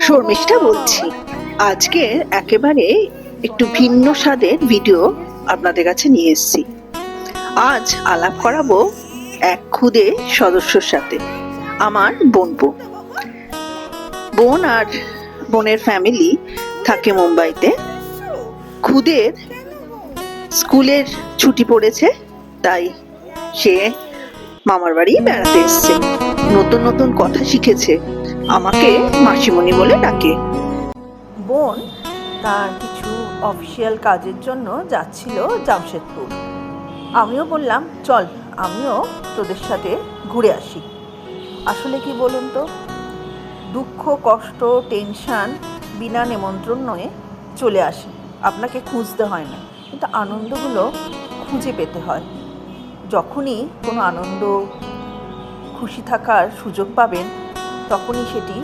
শর্মিষ্ঠা বলছি। আজকে একেবারে একটু ভিন্ন স্বাদের ভিডিও আপনাদের কাছে নিয়ে এসেছি। আজ আলাপ করাবো এক ক্ষুদে সদস্যর সাথে, আমার বোনপো। বোন আর বোনের ফ্যামিলি থাকে মুম্বাইতে। ক্ষুদের স্কুলের ছুটি পড়েছে, তাই সে মামার বাড়ি বেড়াতে এসছে। নতুন নতুন কথা শিখেছে, আমাকে মাসিমণি বলে ডাকে। বোন তার কিছু অফিসিয়াল কাজের জন্য যাচ্ছিল জামশেদপুর। আমিও বললাম চল, আমিও তোদের সাথে ঘুরে আসি। আসলে কি বলুন তো, দুঃখ কষ্ট টেনশান বিনা নেমন্ত্রণে চলে আসে, আপনাকে খুঁজতে হয় না, কিন্তু আনন্দগুলো খুঁজে পেতে হয়। যখনই কোনো আনন্দ খুশি থাকার সুযোগ পাবেন, তখনই সেটি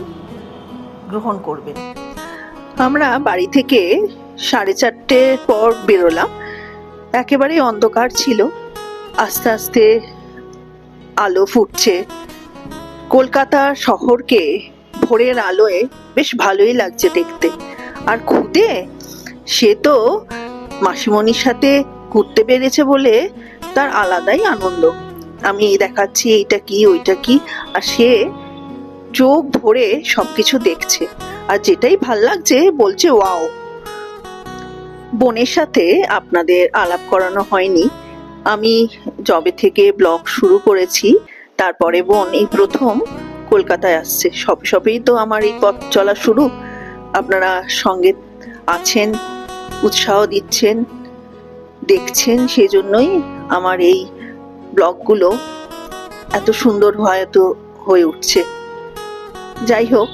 গ্রহণ করবেন। আমরা বাড়ি থেকে 4:30 পর বেরোলাম। একেবারে অন্ধকার ছিল, আস্তে আস্তে আলো ফুটছে। কলকাতা শহরকে ভোরের আলোয় বেশ ভালোই লাগছে দেখতে। আর খুদে সে তো মাসিমণির সাথে ঘুরতে বেরিয়েছে বলে তার আলাদাই আনন্দ। আমি দেখাচ্ছি এইটা কি ওইটা কি, আর সে চোখ ভরে সবকিছু দেখছে, আর যেটাই ভাল লাগছে বলছে ওয়াও। বোনের সাথে আপনাদের আলাপ করানো হয়নি। আমি জবে থেকে ব্লগ শুরু করেছি, তারপরে বোন এই প্রথম কলকাতায় আসছে। সবে সবেই তো আমার এই পথ চলা শুরু। আপনারা সঙ্গে আছেন, উৎসাহ দিচ্ছেন, দেখছেন, সেজন্যই আমার এই ব্লগগুলো এত সুন্দর হয়তো হয়ে উঠছে। যাই হোক,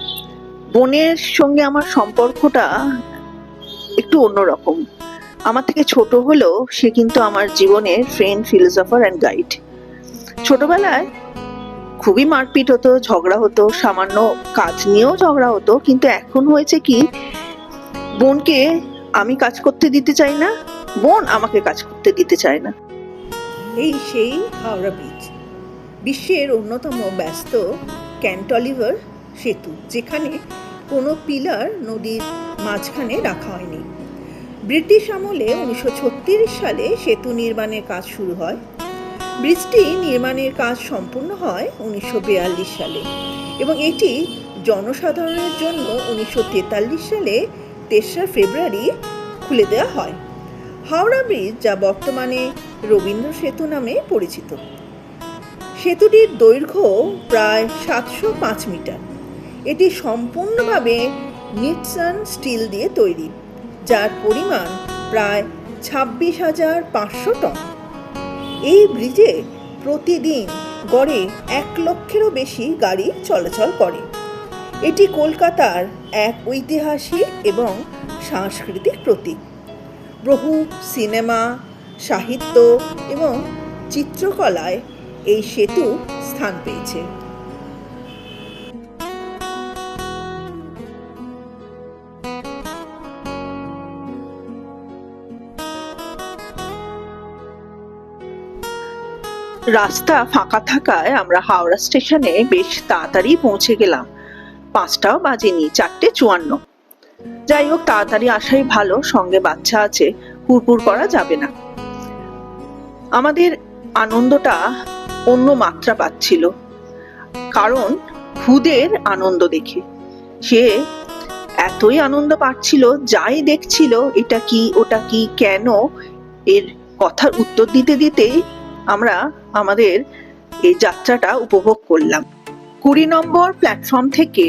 বোনের সঙ্গে আমার সম্পর্কটা একটু অন্যরকম। আমার থেকে ছোট হলেও সে কিন্তু আমার জীবনের ফ্রেন্ড, ফিলোসফার অ্যান্ড গাইড। ছোটবেলায় খুবই মারপিট হতো, ঝগড়া হতো, সামান্য কাজ নিয়েও ঝগড়া হতো, কিন্তু এখন হয়েছে কি, বোনকে আমি কাজ করতে দিতে চাই না, বোন আমাকে কাজ করতে দিতে চায় না। এই সেই হাওড়া ব্রিজ, বিশ্বের অন্যতম ব্যস্ত ক্যান্টলিভার সেতু, যেখানে কোনো পিলার নদীর মাঝখানে রাখা হয়নি। ব্রিটিশ আমলে 1936 সালে সেতু নির্মাণের কাজ শুরু হয়। ব্রিজটি নির্মাণের কাজ সম্পূর্ণ হয় 1942 সালে এবং এটি জনসাধারণের জন্য 1943 সালে 3রা ফেব্রুয়ারি খুলে দেওয়া হয়। হাওড়া ব্রিজ, যা বর্তমানে রবীন্দ্র সেতু নামে পরিচিত। সেতুটির দৈর্ঘ্য প্রায় 705 মিটার। এটি সম্পূর্ণভাবে নিটসন স্টিল দিয়ে তৈরি, যার পরিমাণ প্রায় 26,500 টন। এই ব্রিজে প্রতিদিন গড়ে 1 লক্ষেরও বেশি গাড়ি চলাচল করে। এটি কলকাতার এক ঐতিহাসিক এবং সাংস্কৃতিক প্রতীক। বহু সিনেমা, সাহিত্য এবং চিত্রকলায় এই সেতু স্থান পেয়েছে। রাস্তা ফাঁকা থাকায় আমরা হাওড়া স্টেশনে বেশ তাড়াতাড়ি পৌঁছে গেলাম। 5টাও বাজেনি, 4:54। যাই হোক, তাড়াতাড়ি আসাই ভালো, সঙ্গে বাচ্চা আছে, হুড়হুড় করা যাবে না। আমাদের আনন্দটা অন্য মাত্রা পাচ্ছিল, কারণ খুদের আনন্দ দেখে সে এতই আনন্দ পাচ্ছিল, যাই দেখছিল এটা কি ওটা কি কেন, এর কথার উত্তর দিতে দিতে আমরা আমাদের এই যাত্রাটা উপভোগ করলাম। 20 নম্বর প্ল্যাটফর্ম থেকে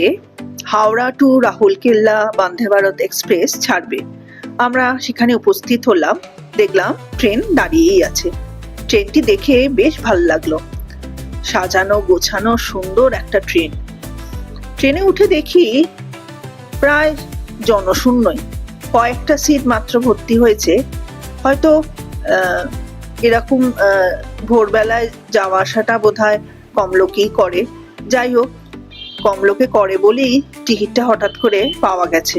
হাওড়া টু রাহুলকেল্লা বন্দে ভারত এক্সপ্রেস ছাড়বে। আমরা সেখানে উপস্থিত হলাম, দেখলাম ট্রেন দাঁড়িয়েই আছে। ট্রেনটি দেখে বেশ ভালো লাগলো, সাজানো গোছানো সুন্দর একটা ট্রেন। ট্রেনে উঠে দেখি প্রায় জনশূন্যই, কয়েকটা সিট মাত্র ভর্তি হয়েছে। হয়তো এরকম ভোরবেলায় যাওয়া আসাটা বোধহয় কম লোকেই করে। যাই হোক, কম লোকে করে বলেই টিকিটটা হঠাৎ করে পাওয়া গেছে।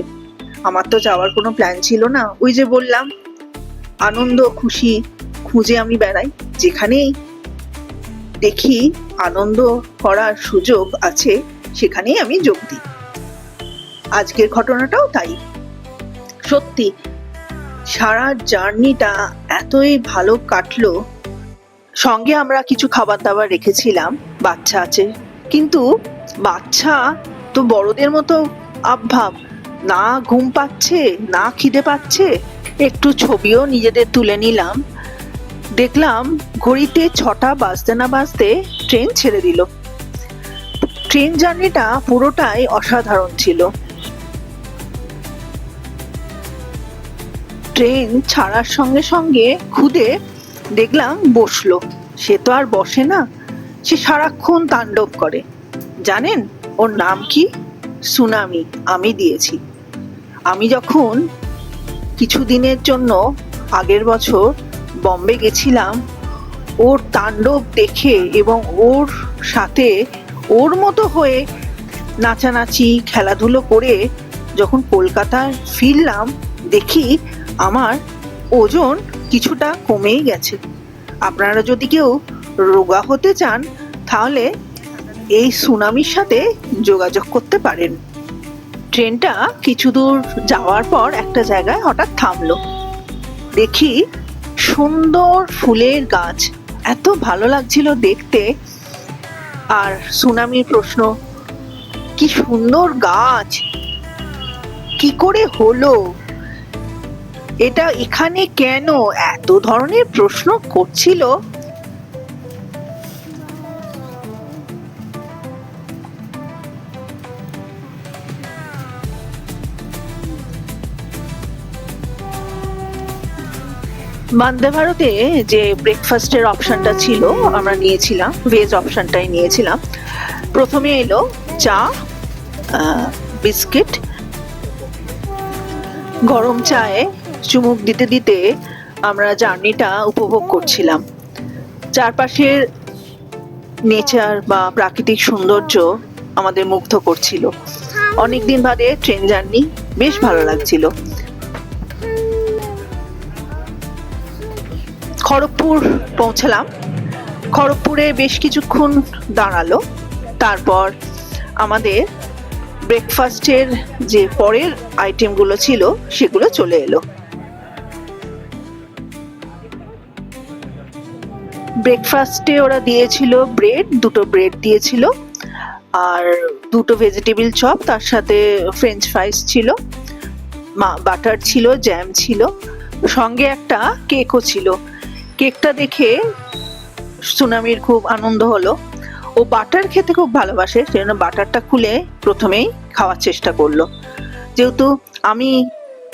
আমার তো যাওয়ার কোনো প্ল্যান ছিল না। ওই যে বললাম, আনন্দ খুশি খুঁজে আমি বেড়াই, যেখানেই দেখি আনন্দ করার সুযোগ আছে সেখানেই আমি যোগ দিই। আজকের ঘটনাটাও তাই। সত্যি সারা জার্নিটা এতই ভালো কাটলো। সঙ্গে আমরা কিছু খাবার দাবার রেখেছিলাম, বাচ্চা আছে, কিন্তু বাচ্চা তো বড়দের মতো আবভাব, না ঘুম পাচ্ছে না খিদে পাচ্ছে। একটু ছবিও নিজেদের তুলে নিলাম। দেখলাম ঘড়িতে 6টা বাজতে না বাজতে ট্রেন ছেড়ে দিল। ট্রেন জার্নিটা পুরোটাই অসাধারণ ছিল। ট্রেন ছাড়ার সঙ্গে সঙ্গে খুদে দেখলাম বসলো। সে তো আর বসে না, সে সারাক্ষণ তাণ্ডব করে। জানেন ওর নাম কি? সুনামি আমি দিয়েছি। আমি যখন কিছুদিনের জন্য আগের বছর বম্বে গেছিলাম, ওর তাণ্ডব দেখে এবং ওর সাথে ওর মতো হয়ে নাচানাচি খেলাধুলো করে যখন কলকাতায় ফিরলাম, দেখি আমার ওজন কিছুটা কমেই গেছে। আপনারা যদি কেউ রোগা হতে চান তাহলে এই সুনামির সাথে যোগাযোগ করতে পারেন। ট্রেনটা কিছু দূর যাওয়ার পর একটা জায়গায় হঠাৎ থামলো। দেখি সুন্দর ফুলের গাছ, এত ভালো লাগছিল দেখতে। আর সুনামির প্রশ্ন, কি সুন্দর গাছ, কি করে হলো এটা এখানে, কেন? এত ধরনের প্রশ্ন করছিল। বন্দে ভারতে যে ব্রেকফাস্টের অপশনটা ছিল আমরা নিয়েছিলাম, ভেজ অপশনটাই নিয়েছিলাম। প্রথমে এলো চা, বিস্কিট। গরম চায়ে চুমুক দিতে দিতে আমরা জার্নিটা উপভোগ করছিলাম। চারপাশের নেচার বা প্রাকৃতিক সৌন্দর্য আমাদের মুগ্ধ করছিল। অনেকদিন বাদে ট্রেন জার্নি, বেশ ভালো লাগছিল। খড়গপুর পৌঁছালাম। খড়গপুরে বেশ কিছুক্ষণ দাঁড়ালো। তারপর আমাদের ব্রেকফাস্টের যে পরের আইটেমগুলো ছিল সেগুলো চলে এলো। ব্রেকফাস্টে ওরা দিয়েছিল ব্রেড, 2টো ব্রেড দিয়েছিল, আর 2টো ভেজিটেবল চপ, তার সাথে ফ্রেঞ্চ ফ্রাইস ছিল, বাটার ছিল, জ্যাম ছিল, সঙ্গে একটা কেকও ছিল। কেকটা দেখে সুনামির খুব আনন্দ হলো। ও বাটার খেতে খুব ভালোবাসে, সেজন্য বাটারটা খুলে প্রথমেই খাওয়ার চেষ্টা করলো। যেহেতু আমি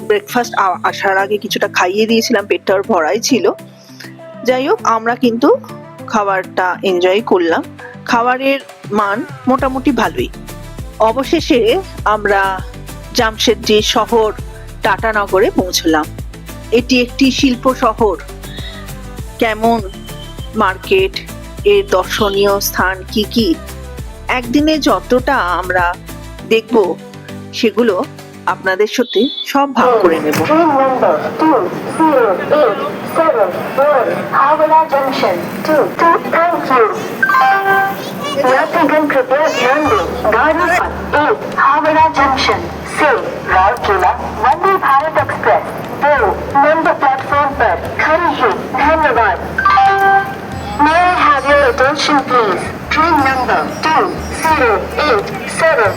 ব্রেকফাস্ট আসার আগে কিছুটা খাইয়ে দিয়েছিলাম, পেটটা ওর ভরাই ছিল। যাই হোক, আমরা কিন্তু খাবারটা এনজয় করলাম। খাবারের মান মোটামুটি ভালোই। অবশেষে আমরা জামশেদজি শহর টাটানগরে পৌঁছলাম। এটি একটি শিল্প শহর। কেমন মার্কেট, এর দর্শনীয় স্থান কি কি, একদিনে যতটা আমরা দেখব সেগুলো আপনাদের সাথে সব ভাগ করে নেব। Howrah junction 2 thank you. यात्रीगण कृपया ध्यान दें, गाड़ी 1 हावड़ा जंक्शन से Rourkela Vande Bharat express 2 number platform पर खड़ी है। धन्यवाद। May I have your attention please? Train number 2087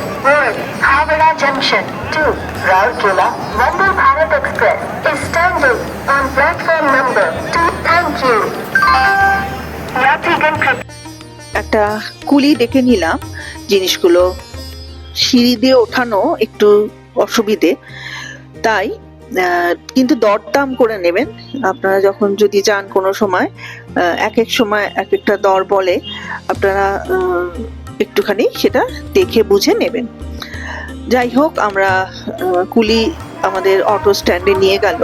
Havara Junction to Rourkela Vande Bharat Express is standing on platform number 2. Thank you. यात्रीगण একটা কুলি ডেকে নিলাম। জিনিসগুলো সিঁড়ি দিয়ে ওঠানো একটু অসুবিধে, তাই কিন্তু দরদাম করে নেবেন আপনারা যখন যদি যান কোনো সময়। এক এক সময় এক একটা দর বলে, আপনারা একটুখানি সেটা দেখে বুঝে নেবেন। যাই হোক, আমরা কুলি আমাদের অটো স্ট্যান্ডে নিয়ে গেল।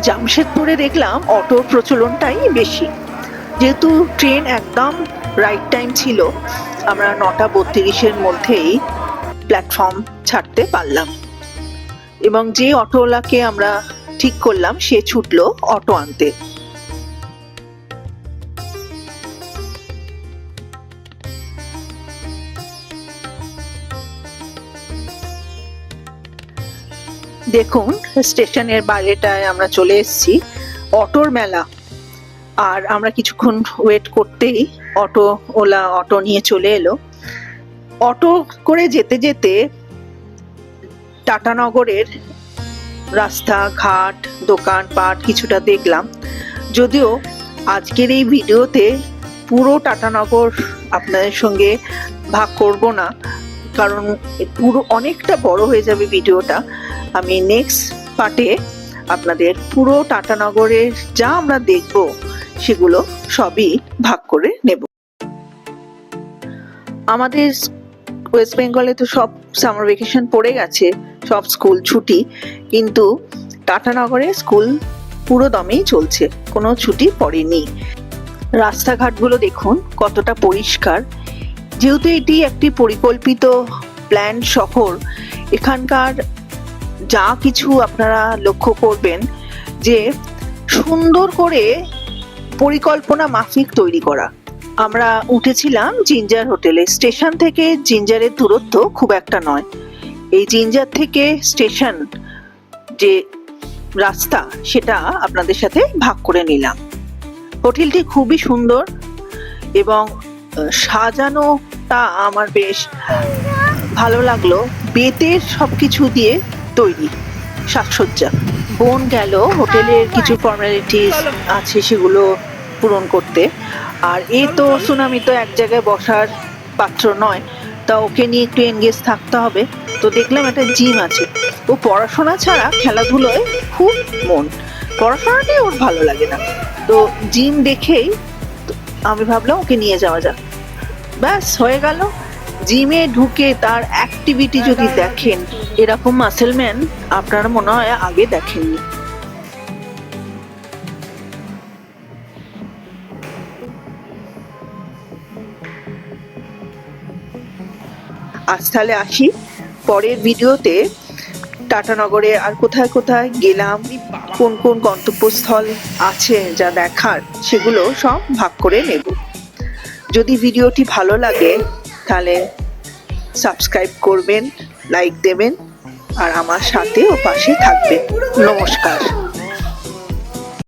জামশেদপুরে দেখলাম অটোর প্রচলনটাই বেশি। যেহেতু ট্রেন একদম রাইট টাইম ছিল, আমরা 9:32-এর মধ্যেই প্ল্যাটফর্ম ছাড়তে পারলাম। এবং যে অটোওয়ালাকে আমরা ঠিক করলাম সে ছুটলো অটো আনতে। দেখুন স্টেশনের বাইরেটায় আমরা চলে এসেছি, অটোর মেলা। আর আমরা কিছুক্ষণ ওয়েট করতেই ওলা অটো নিয়ে চলে এলো। অটো করে যেতে যেতে টাটানগরের রাস্তা ঘাট দোকানপাট কিছুটা দেখলাম। যদিও আজকের এই ভিডিওতে পুরো টাটানগর আপনাদের সঙ্গে ভাগ করব না, কারণ পুরো অনেকটা বড় হয়ে যাবে ভিডিওটা। আমি নেক্সট পার্টে আপনাদের পুরো টাটানগরের যা আমরা দেখব সেগুলো সবই ভাগ করে নেব। আমাদের ওয়েস্ট বেঙ্গলে তো সব সামার ভ্যাকেশন পড়ে গেছে, সব স্কুল ছুটি, কিন্তু টাটানগরে স্কুল পুরো দমেই চলছে, কোনো ছুটি পড়েনি। রাস্তাঘাটগুলো দেখুন কতটা পরিষ্কার। যেহেতু এটি একটি পরিকল্পিত প্ল্যান শহর, এখানকার যা কিছু আপনারা লক্ষ্য করবেন যে সুন্দর করে পরিকল্পনা মাফিক তৈরি করা। আমরা উঠেছিলাম জিঞ্জার হোটেলে। স্টেশন থেকে জিঞ্জারের দূরত্ব খুব একটা নয়। এই জিঞ্জার থেকে স্টেশন যে রাস্তা সেটা আপনাদের সাথে ভাগ করে নিলাম। হোটেলটি খুবই সুন্দর এবং সাজানোটা আমার বেশ ভালো লাগলো। বেতের সবকিছু দিয়ে তৈরি সাজসজ্জা। বোন গেল হোটেলের কিছু ফর্মালিটিস আছে সেগুলো পূরণ করতে। আর এই তো সুনামি তো এক জায়গায় বসার পাত্র নয়, তা ওকে নিয়ে একটু এনগেজ থাকতে হবে। তো দেখলাম একটা জিম আছে। ও পড়াশোনা ছাড়া খেলাধুলোয় খুব মন, পড়াশোনাটাই ওর ভালো লাগে না। তো জিম দেখেই আমি ভাবলাম ওকে নিয়ে যাওয়া যাক। ব্যাস হয়ে গেল। জিমে ঢুকে তার অ্যাক্টিভিটি যদি দেখেন, এরকম মাসেলম্যান আপনারা মনে হয় আগে দেখেননি। আজ তাহলে আসি। পরের ভিডিওতে টাটানগরে আর কোথায় কোথায় গেলাম, কোন কোন গন্তব্যস্থল আছে যা দেখার, সেগুলো সব ভাগ করে নেব। যদি ভিডিওটি ভালো লাগে তাহলে সাবস্ক্রাইব করবেন, লাইক দেবেন আর আমার সাথে ও পাশে থাকবেন। নমস্কার।